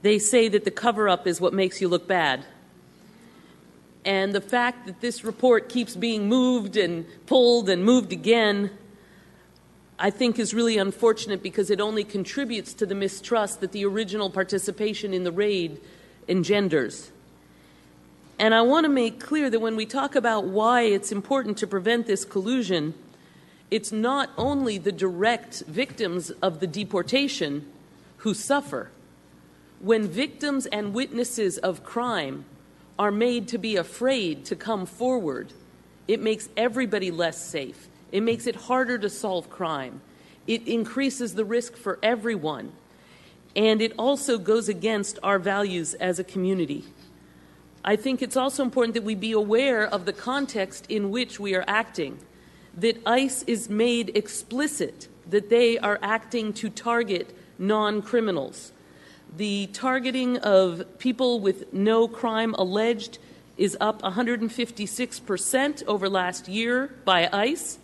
They say that the cover-up is what makes you look bad. And the fact that this report keeps being moved and pulled and moved again, I think is really unfortunate because it only contributes to the mistrust that the original participation in the raid engenders. And I want to make clear that when we talk about why it's important to prevent this collusion, it's not only the direct victims of the deportation who suffer. When victims and witnesses of crime are made to be afraid to come forward, it makes everybody less safe. It makes it harder to solve crime. It increases the risk for everyone. And it also goes against our values as a community. I think it's also important that we be aware of the context in which we are acting, that ICE is made explicit that they are acting to target non-criminals. The targeting of people with no crime alleged is up 156% over last year by ICE.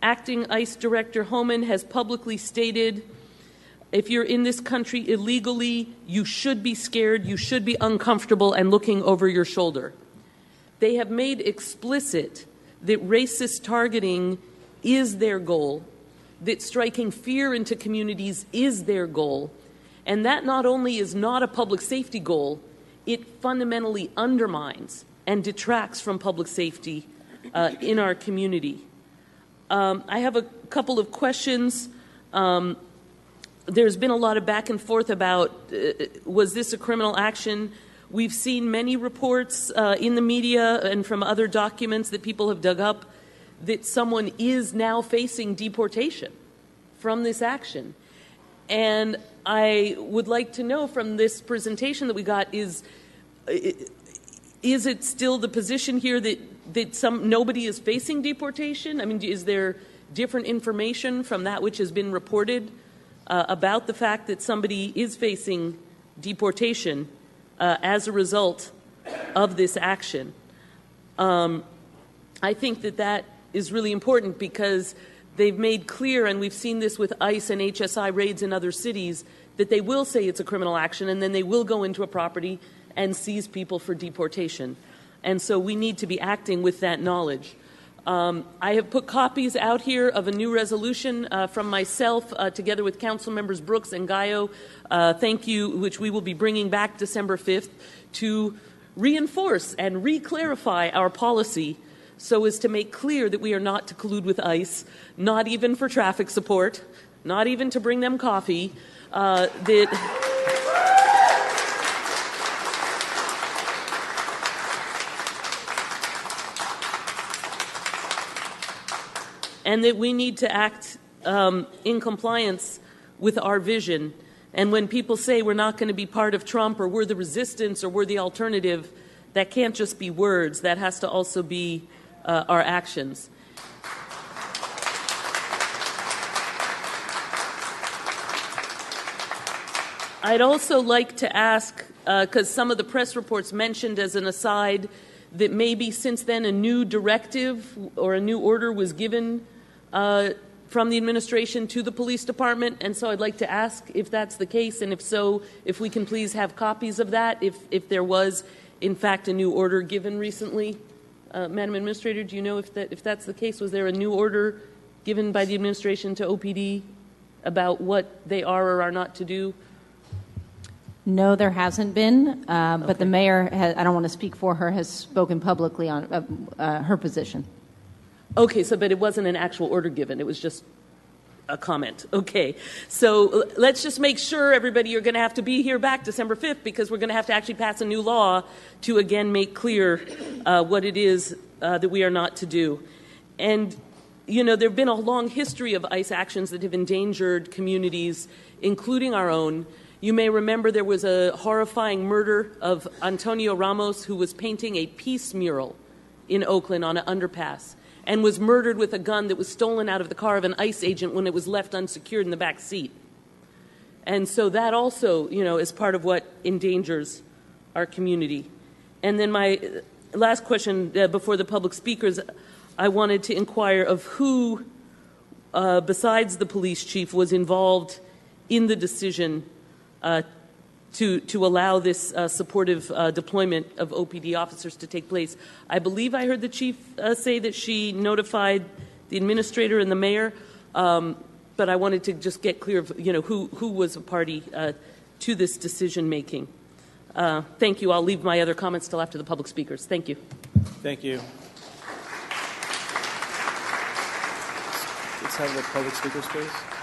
Acting ICE Director Homan has publicly stated, if you're in this country illegally, you should be scared, you should be uncomfortable and looking over your shoulder. They have made explicit that racist targeting is their goal, that striking fear into communities is their goal, and that not only is not a public safety goal, it fundamentally undermines and detracts from public safety in our community. I have a couple of questions. There's been a lot of back and forth about was this a criminal action? We've seen many reports in the media and from other documents that people have dug up that someone is now facing deportation from this action. And I would like to know from this presentation that we got, is it still the position here that nobody is facing deportation? I mean, is there different information from that which has been reported about the fact that somebody is facing deportation as a result of this action? I think that is really important because they've made clear, and we've seen this with ICE and HSI raids in other cities, that they will say it's a criminal action and then they will go into a property and seize people for deportation. And so we need to be acting with that knowledge. I have put copies out here of a new resolution from myself together with Council Members Brooks and Gallo, thank you, which we will be bringing back December 5th to reinforce and re-clarify our policy so as to make clear that we are not to collude with ICE, not even for traffic support, not even to bring them coffee, and that we need to act in compliance with our vision. And when people say we're not going to be part of Trump or we're the resistance or we're the alternative, that can't just be words. That has to also be our actions. I'd also like to ask, because some of the press reports mentioned as an aside that maybe since then a new directive or a new order was given from the administration to the police department, and so I'd like to ask if that's the case, and if so, if we can please have copies of that, if there was, in fact, a new order given recently. Madam Administrator, do you know if that's the case? Was there a new order given by the administration to OPD about what they are or are not to do? No, there hasn't been, but the mayor, I don't want to speak for her, has spoken publicly on her position. Okay, but it wasn't an actual order given. It was just a comment. Okay, so let's just make sure, everybody, you're going to have to be here back December 5th because we're going to have to actually pass a new law to, again, make clear what it is that we are not to do. And, you know, there have been a long history of ICE actions that have endangered communities, including our own. You may remember there was a horrifying murder of Antonio Ramos, who was painting a peace mural in Oakland on an underpass and was murdered with a gun that was stolen out of the car of an ICE agent when it was left unsecured in the back seat. And so that also, you know, is part of what endangers our community. And then my last question before the public speakers, I wanted to inquire of who, besides the police chief, was involved in the decision to allow this supportive deployment of OPD officers to take place. I believe I heard the chief say that she notified the administrator and the mayor, but I wanted to just get clear of who was a party to this decision making. Thank you. I'll leave my other comments till after the public speakers. Thank you. Thank you. Let's have the public speakers, please.